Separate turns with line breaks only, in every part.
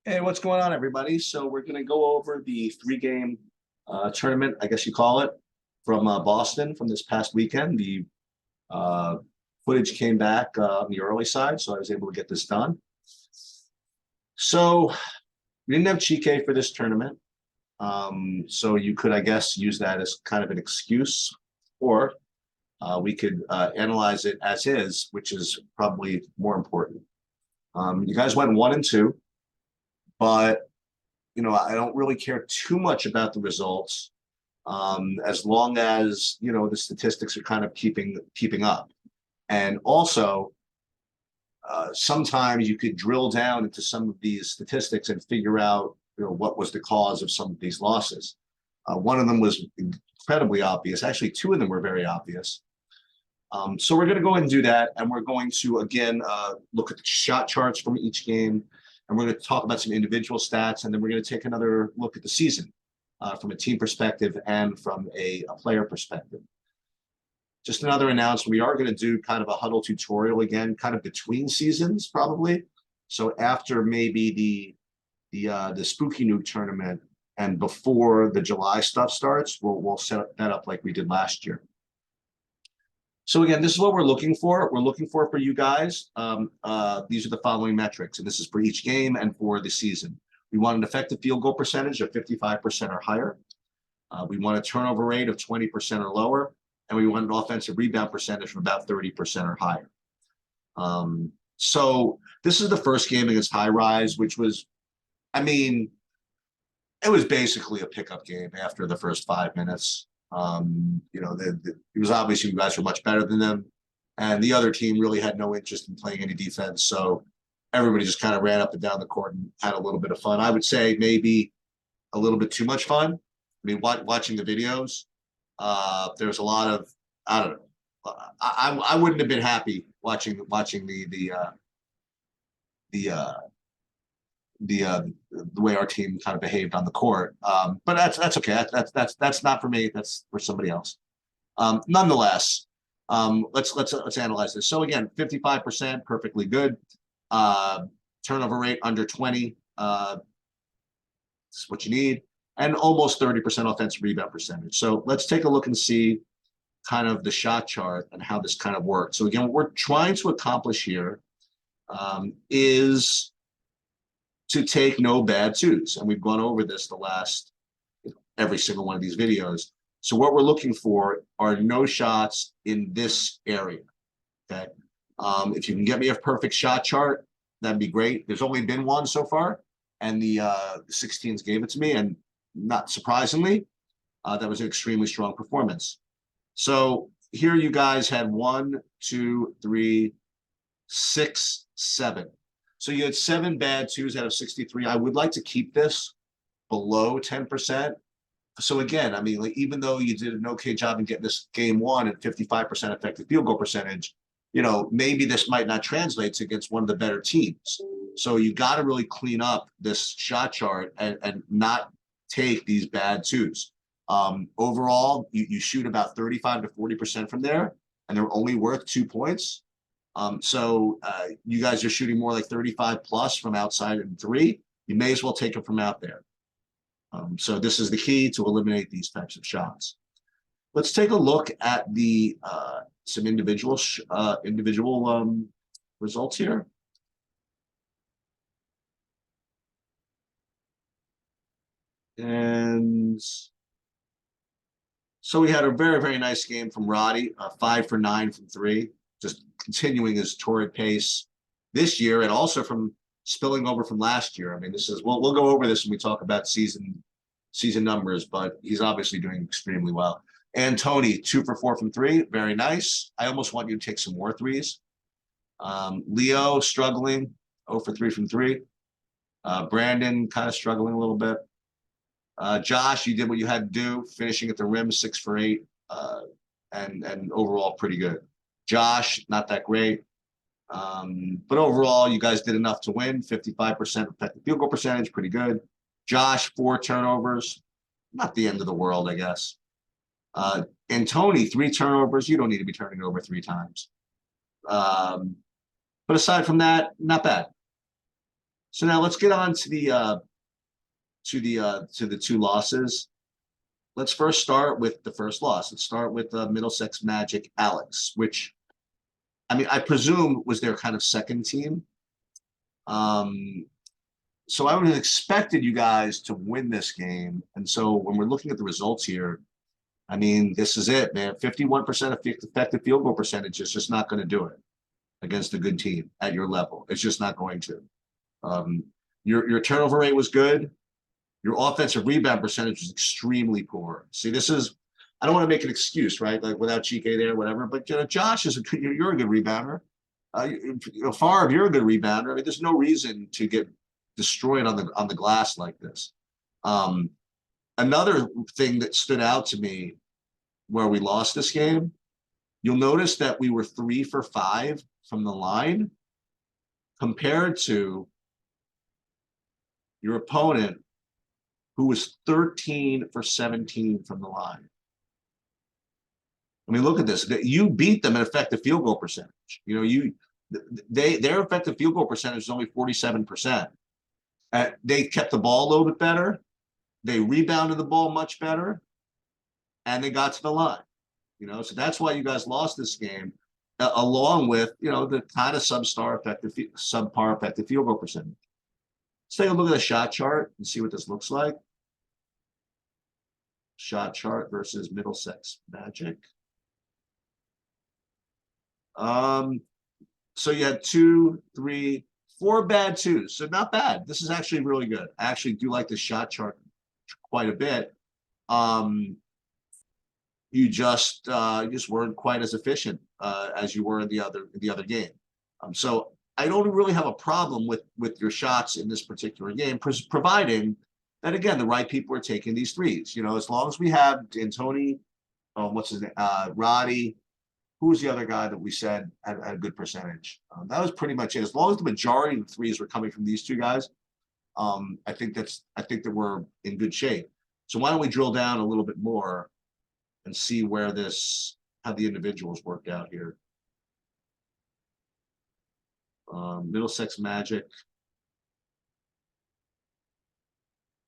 Hey, what's going on, everybody? So we're going to go over the three-game tournament, I guess you call it, from Boston from this past weekend. The uh, footage came back on the early side, so I was able to get this done. So we didn't have Chike for this tournament, so you could, I guess, use that as kind of an excuse, or we could analyze it as is, which is probably more important. You guys went 1-2, but I don't really care too much about the results, as long as the statistics are kind of keeping up. And also, sometimes you could drill down into some of these statistics and figure out what was the cause of some of these losses. One of them was incredibly obvious. Actually, two of them were very obvious. So we're going to go ahead and do that, and we're going to again look at the shot charts from each game, and we're going to talk about some individual stats, and then we're going to take another look at the season from a team perspective and from a player perspective. Just another announcement: we are going to do kind of a huddle tutorial again, kind of between seasons, probably. So after maybe the Spooky Nuke tournament and before the July stuff starts, we'll set that up like we did last year. So again, this is what we're looking for. We're looking for you guys. These are the following metrics, and this is for each game and for the season. We want an effective field goal percentage of 55% or higher. We want a turnover rate of 20% or lower, and we want an offensive rebound percentage of about 30% or higher. So this is the first game against High Rise, which was, it was basically a pickup game after the first 5 minutes. It was obviously you guys were much better than them, and the other team really had no interest in playing any defense. So everybody just kind of ran up and down the court and had a little bit of fun. I would say maybe a little bit too much fun. Watching the videos, there was a lot of, I don't know. I wouldn't have been happy watching the way our team kind of behaved on the court. But that's okay. That's not for me. That's for somebody else. Nonetheless, let's analyze this. So again, 55%, perfectly good. Turnover rate under 20. This is what you need, and almost 30% offensive rebound percentage. So let's take a look and see kind of the shot chart and how this kind of works. So again, what we're trying to accomplish here is to take no bad twos. And we've gone over this the last, every single one of these videos. So what we're looking for are no shots in this area, okay? If you can get me a perfect shot chart, that'd be great. There's only been one so far, and the 16s gave it to me, and not surprisingly, that was an extremely strong performance. So here you guys had 1, 2, 3, 6, 7. So you had 7 bad twos out of 63. I would like to keep this below 10%. So again, even though you did an okay job in getting this game one at 55% effective field goal percentage, maybe this might not translate against one of the better teams. So you got to really clean up this shot chart and not take these bad twos. Overall, you shoot about 35 to 40% from there, and they're only worth 2 points. So you guys are shooting more like 35 plus from outside and 3. You may as well take it from out there. So this is the key to eliminate these types of shots. Let's take a look at the some individual results here. And so we had a very, very nice game from Roddy, 5 for 9 from 3. Just continuing his torrid pace this year, and also from spilling over from last year. This is we'll go over this when we talk about season numbers, but he's obviously doing extremely well. And Tony, 2 for 4 from 3, very nice. I almost want you to take some more threes. Leo struggling, 0 for 3 from 3. Brandon kind of struggling a little bit. Josh, you did what you had to do, finishing at the rim, 6 for 8, and overall pretty good. Josh, not that great. But overall, you guys did enough to win. 55% effective field goal percentage, pretty good. Josh, 4 turnovers. Not the end of the world, I guess. And Tony, 3 turnovers. You don't need to be turning it over 3 times. But aside from that, not bad. So now let's get on to the two losses. Let's first start with the first loss. Let's start with Middlesex Magic Alex, which I mean I presume was their kind of second team. So I would have expected you guys to win this game. And so when we're looking at the results here, I mean, this is it, man. 51% effective field goal percentage is just not going to do it against a good team at your level. It's just not going to. Your turnover rate was good. Your offensive rebound percentage was extremely poor. See, this is, I don't want to make an excuse, right? Like without Chike there, whatever. But Josh is you're a good rebounder. Favre, you're a good rebounder. I mean, there's no reason to get destroyed on the glass like this. Another thing that stood out to me where we lost this game, you'll notice that we were 3 for 5 from the line compared to your opponent who was 13 for 17 from the line. I mean, look at this. You beat them in effective field goal percentage. You know, their effective field goal percentage is only 47%. They kept the ball a little bit better. They rebounded the ball much better, and they got to the line. You know, so that's why you guys lost this game, along with the kind of subpar effective field goal percentage. Let's take a look at the shot chart and see what this looks like. Shot chart versus Middlesex Magic. So you had 2, 3, 4 bad twos. So not bad. This is actually really good. I actually do like the shot chart quite a bit. You just weren't quite as efficient as you were in the other game. So I don't really have a problem with your shots in this particular game, providing that again the right people are taking these threes. You know, as long as we have D'Antoni, what's his name, Roddy. Who was the other guy that we said had a good percentage? That was pretty much it. As long as the majority of the threes were coming from these two guys, I think that we're in good shape. So why don't we drill down a little bit more and see how the individuals worked out here. Middlesex Magic.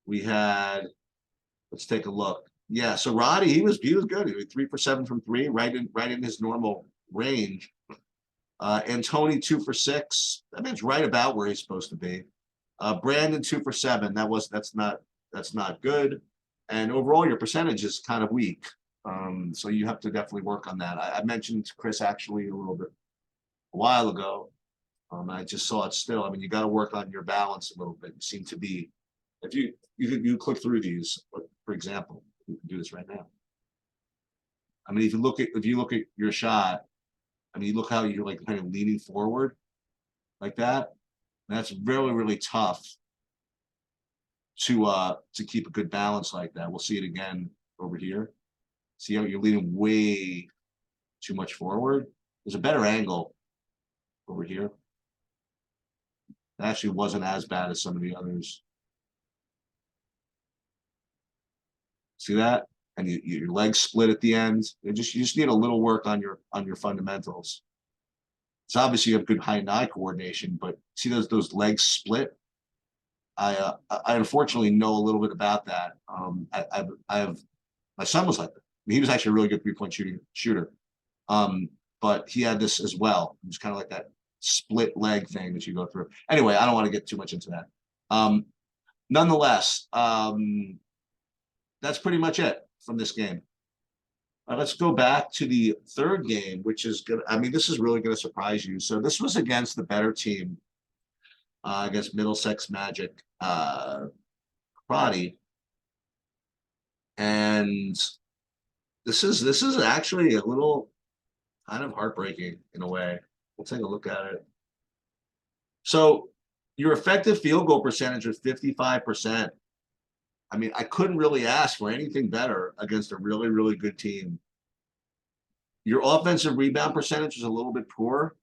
We had, let's take a look. Yeah, so Roddy, he was good. He was 3 for 7 from 3, right in his normal range. Antoni 2 for 6. That means right about where he's supposed to be. Brandon 2 for 7. That's not good. And overall, your percentage is kind of weak. So you have to definitely work on that. I mentioned to Chris actually a while ago. I just saw it still. I mean, you got to work on your balance a little bit. You seem to be, if you click through these, for example. We can do this right now. I mean, if you look at your shot, I mean, you look how you're like kind of leaning forward like that. That's really, really tough to keep a good balance like that. We'll see it again over here. See how you're leaning way too much forward. There's a better angle over here. It actually wasn't as bad as some of the others. See that? And your legs split at the end. You just need a little work on your fundamentals. It's obviously you have good hand eye coordination, but see those legs split. I unfortunately know a little bit about that. I have my son was like that. I mean, he was actually a really good 3-point shooter. But he had this as well. It was kind of like that split leg thing that you go through. Anyway, I don't want to get too much into that. Nonetheless, that's pretty much it from this game. Let's go back to the third game, which is good. I mean, this is really going to surprise you. So this was against the better team, against Middlesex Magic, Karate. And this is actually a little kind of heartbreaking in a way. We'll take a look at it. So your effective field goal percentage was 55%. I mean, I couldn't really ask for anything better against a really, really good team. Your offensive rebound percentage is a little bit poor.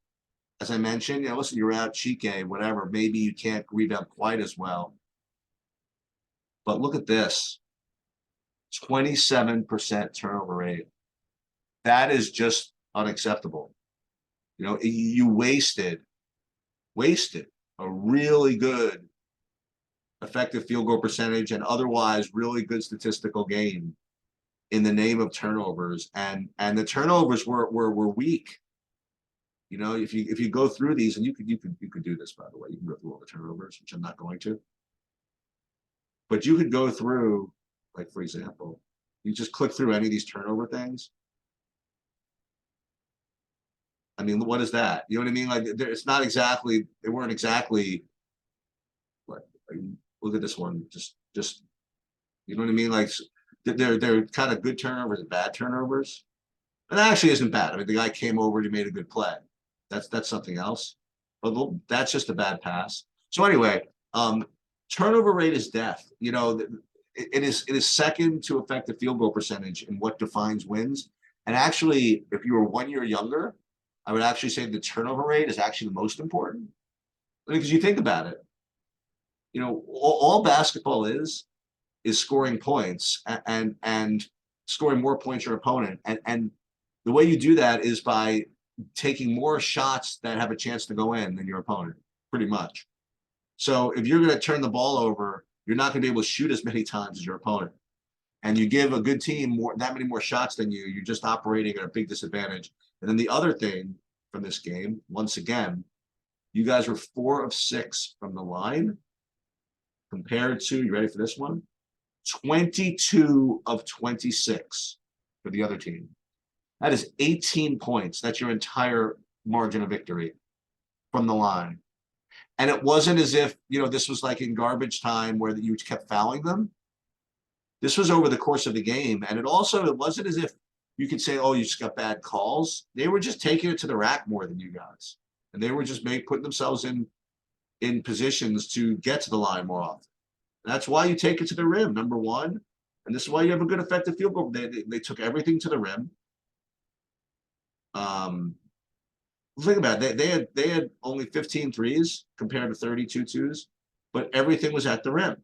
As I mentioned, listen, you're out Chike, whatever. Maybe you can't rebound quite as well. But look at this. 27% turnover rate. That is just unacceptable. You wasted a really good effective field goal percentage, and otherwise really good statistical gain in the name of turnovers. And the turnovers were weak. You know, if you go through these, and you could do this, by the way, you can go through all the turnovers, which I'm not going to. But you could go through, like, for example, you just click through any of these turnover things. I mean, what is that? You know what I mean? Like, it's not exactly, they weren't exactly, like, look at this one. Just, you know what I mean? Like, they're kind of good turnovers and bad turnovers. And that actually isn't bad. I mean, the guy came over and he made a good play. That's something else. But that's just a bad pass. So anyway, turnover rate is death. You know, it is second to effective field goal percentage in what defines wins. And actually, if you were 1 year younger, I would actually say the turnover rate is actually the most important. Because you think about it, you know, all basketball is scoring points and scoring more points your opponent. And the way you do that is by taking more shots that have a chance to go in than your opponent, pretty much. So if you're going to turn the ball over, you're not going to be able to shoot as many times as your opponent. And you give a good team that many more shots than you, you're just operating at a big disadvantage. And then the other thing from this game, once again, you guys were 4 of 6 from the line compared to, you ready for this one? 22 of 26 for the other team. That is 18 points. That's your entire margin of victory from the line. And it wasn't as if, you know, this was like in garbage time where you kept fouling them. This was over the course of the game. And it wasn't as if you could say, oh, you just got bad calls. They were just taking it to the rack more than you guys. And they were just putting themselves in positions to get to the line more often. And that's why you take it to the rim, number one. And this is why you have a good effective field goal. They took everything to the rim. Think about it. They had only 15 threes compared to 32 twos, but everything was at the rim,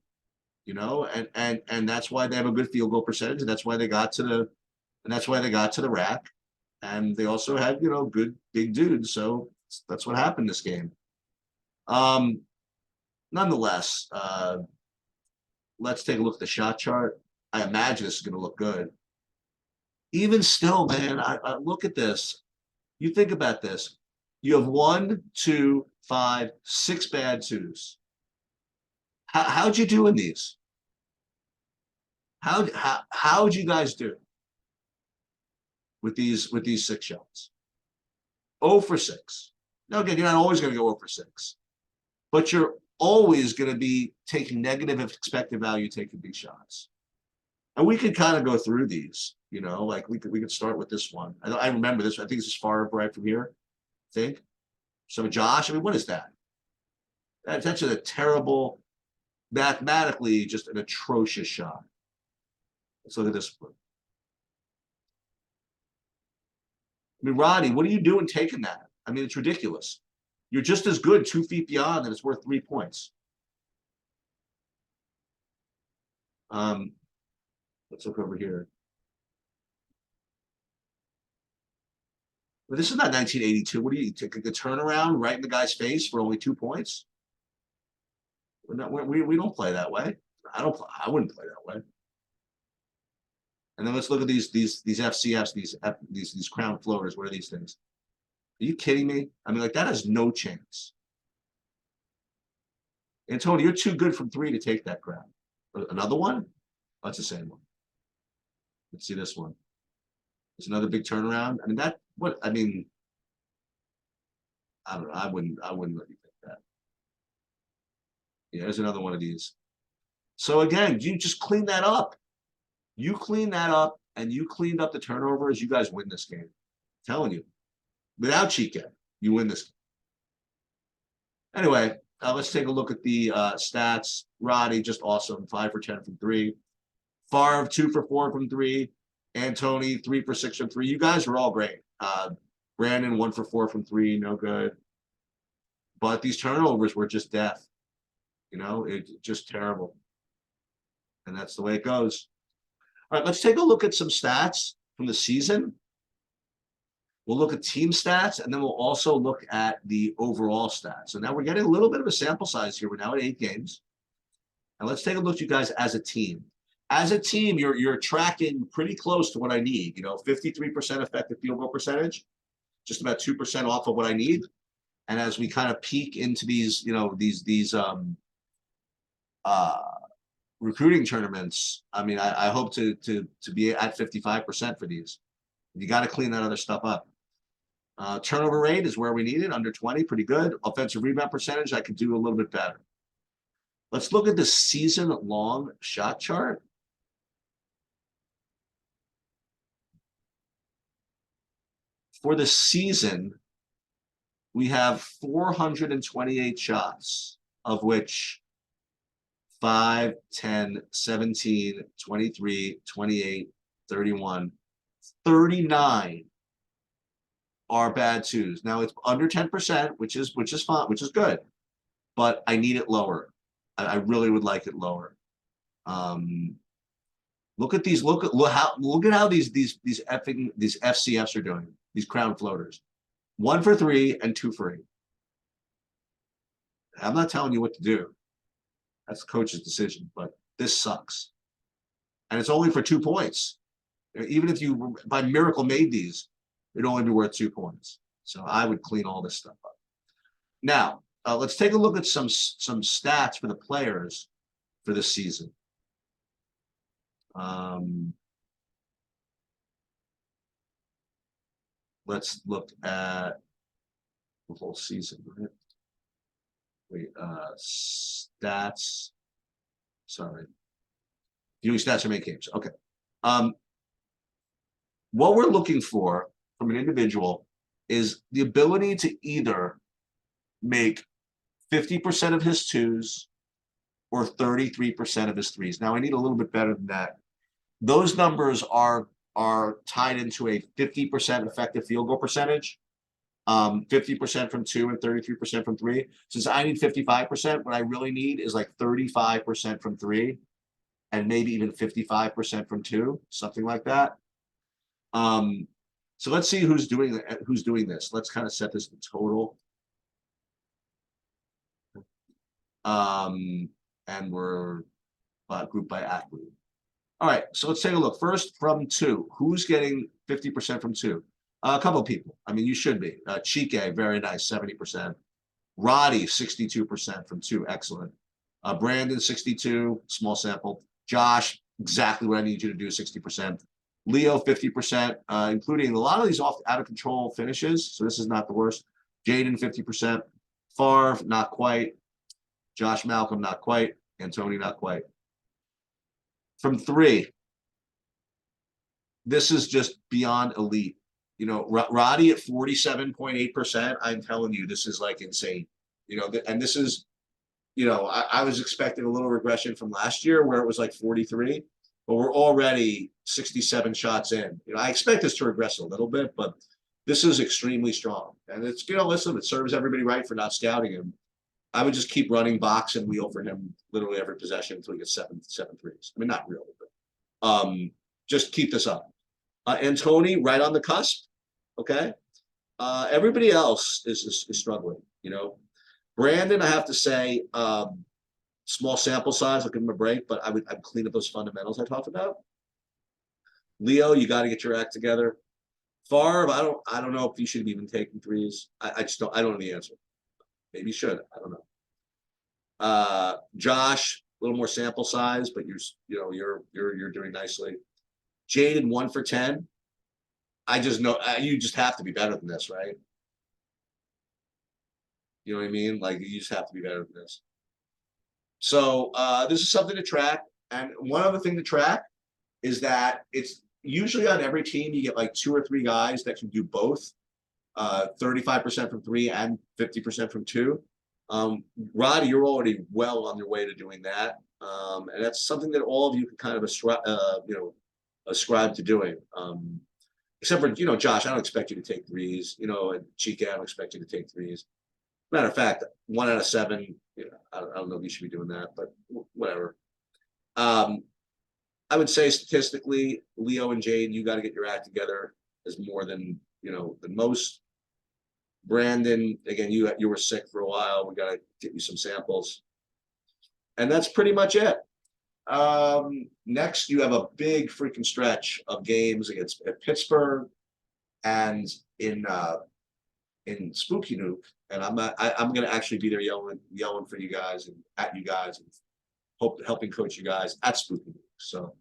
you know, and that's why they have a good field goal percentage, and that's why they got to the rack, and they also had, you know, good big dudes. So that's what happened this game. Nonetheless, let's take a look at the shot chart. I imagine this is going to look good. Even still, man, I look at this. You think about this. You have 1, 2, 5, 6 bad twos. How'd you do in these? How'd you guys do with these 6 shots? 0 for 6. Now again, you're not always going to go 0 for 6, but you're always going to be taking negative expected value taking these shots. And we could kind of go through these, you know, like we could start with this one. I remember this. I think this is far right from here. I think. So Josh, I mean, what is that? That's just a terrible, mathematically just an atrocious shot. Let's look at this one. I mean, Roddy, what are you doing taking that? I mean, it's ridiculous. You're just as good 2 feet beyond, and it's worth 3 points. Let's look over here. But this is not 1982. What do you take a turnaround right in the guy's face for only 2 points? We don't play that way. I wouldn't play that way. And then let's look at these FCFs, these crown floaters. What are these things? Are you kidding me? I mean, like, that has no chance. And Tony, you're too good from 3 to take that crap. Another one? Oh, that's the same one. Let's see this one. There's another big turnaround. I mean, I don't know. I wouldn't let you think that. Yeah, there's another one of these. So again, you just clean that up. You clean that up, and you cleaned up the turnovers. You guys win this game. I'm telling you. Without Chica, you win this game. Anyway, let's take a look at the stats. Roddy, just awesome. 5 for 10 from 3. Favre, 2 for 4 from 3. Antony, 3 for 6 from 3. You guys were all great. Brandon, 1 for 4 from 3. No good. But these turnovers were just death. You know, it's just terrible. And that's the way it goes. All right, let's take a look at some stats from the season. We'll look at team stats, and then we'll also look at the overall stats. So now we're getting a little bit of a sample size here. We're now at 8 games. And let's take a look, you guys, as a team. As a team, you're tracking pretty close to what I need. 53% effective field goal percentage, just about 2% off of what I need. And as we kind of peek into these, these recruiting tournaments, I mean, I hope to be at 55% for these. You got to clean that other stuff up. Turnover rate is where we need it, under 20, pretty good. Offensive rebound percentage, I could do a little bit better. Let's look at the season-long shot chart. For the season, we have 428 shots, of which 5, 10, 17, 23, 28, 31, 39 are bad twos. Now it's under 10%, which is fine, which is good, but I need it lower. I really would like it lower. Look at these. Look at how these FCFs are doing. These crown floaters, 1 for 3 and 2 for 8. I'm not telling you what to do. That's the coach's decision, but this sucks. And it's only for 2 points. Even if you by miracle made these, it'd only be worth 2 points. So I would clean all this stuff up. Now, let's take a look at some stats for the players for this season. Let's look at the whole season, right? Wait, stats. Sorry. Viewing stats are main games. Okay. What we're looking for from an individual is the ability to either make 50% of his twos or 33% of his threes. Now I need a little bit better than that. Those numbers are tied into a 50% effective field goal percentage, 50% from 2 and 33% from 3. Since I need 55%, what I really need is like 35% from 3 and maybe even 55% from 2, something like that. So let's see who's doing this. Let's kind of set this to total. And we're grouped by athlete. All right, so let's take a look. First, from 2. Who's getting 50% from 2? A couple of people. I mean, you should be. Chike, very nice, 70%. Roddy, 62% from 2. Excellent. Brandon, 62, small sample. Josh, exactly what I need you to do, 60%. Leo, 50%, including a lot of these out of control finishes. So this is not the worst. Jaden, 50%. Favre, not quite. Josh Malcolm, not quite. And Tony, not quite. From 3, this is just beyond elite. Roddy at 47.8%. I'm telling you, this is like insane. And this is, I was expecting a little regression from last year where it was like 43, but we're already 67 shots in. I expect this to regress a little bit, but this is extremely strong. And it's, listen, it serves everybody right for not scouting him. I would just keep running box and wheel for him literally every possession until he gets seven threes. I mean, not really, but just keep this up. And Tony, right on the cusp. Okay. Everybody else is struggling. Brandon, I have to say, small sample size. I'll give him a break, but I'd clean up those fundamentals I talked about. Leo, you got to get your act together. Favre, I don't know if you should be even taking threes. I don't know the answer. Maybe you should. I don't know. Josh, a little more sample size, but you're doing nicely. Jaden, 1 for 10. I just know you just have to be better than this, right? You know what I mean? Like you just have to be better than this. So this is something to track. And one other thing to track is that it's usually on every team you get like 2 or 3 guys that can do both. 35% from 3 and 50% from 2. Roddy, you're already well on your way to doing that. And that's something that all of you can kind of ascribe to doing. Except for, Josh, I don't expect you to take threes, and Chika, I don't expect you to take threes. Matter of fact, 1 out of 7, I don't know if you should be doing that, but whatever. I would say statistically, Leo and Jade, you got to get your act together as more than, than most. Brandon, again, you were sick for a while. We got to get you some samples. And that's pretty much it. Next, you have a big freaking stretch of games against at Pittsburgh and in Spooky Nuke, and I'm gonna actually be there yelling for you guys and at you guys and helping coach you guys at Spooky Nuke. So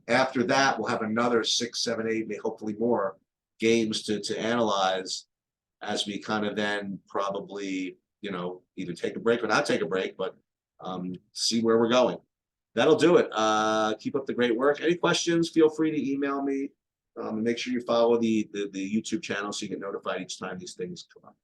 after that, we'll have another 6, 7, 8, maybe hopefully more games to analyze as we kind of then probably, you know, either take a break or not take a break, but see where we're going. That'll do it. Keep up the great work. Any questions, feel free to email me. And make sure you follow the YouTube channel so you get notified each time these things come up.